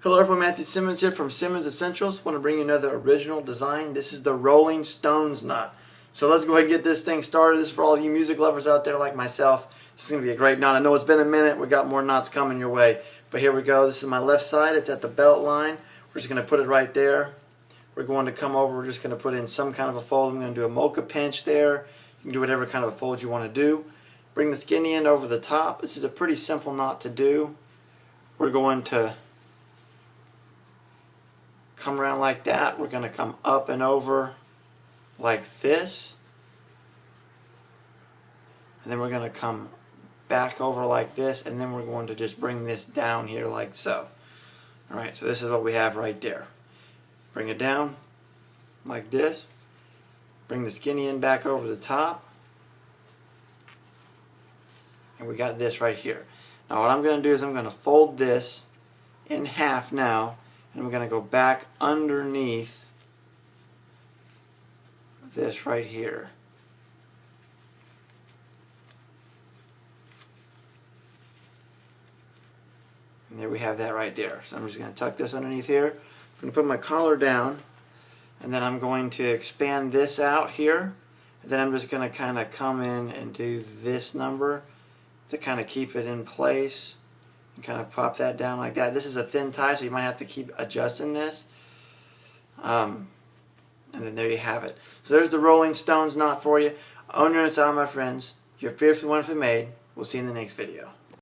Hello everyone, Matthew Simmons here from Simmons Essentials. Want to bring you another original design. This is the Rolling Stones knot. So let's go ahead and get this thing started. This is for all you music lovers out there like myself. This is going to be a great knot. I know it's been a minute. We got more knots coming your way. But here we go. This is my left side. It's at the belt line. We're just going to put it right there. We're going to come over. We're just going to put in some kind of a fold. I'm going to do a mocha pinch there. You can do whatever kind of a fold you want to do. Bring the skinny end over the top. This is a pretty simple knot to do. We're going to come around like that. We're going to come up and over like this. And then we're going to come back over like this. And then we're going to just bring this down here like so. Alright, so this is what we have right there. Bring it down like this. Bring the skinny end back over the top. And we got this right here. Now what I'm going to do is I'm going to fold this in half now. And we're going to go back underneath this right here. And there we have that right there. So I'm just going to tuck this underneath here. I'm going to put my collar down. And then I'm going to expand this out here. And then I'm just going to kind of come in and do this number to kind of keep it in place. Kind of pop that down like that. This is a thin tie, so you might have to keep adjusting this. And then there you have it. So there's the Rolling Stones knot for you. Owner and all my friends, you're fearfully wonderfully made. We'll see you in the next video.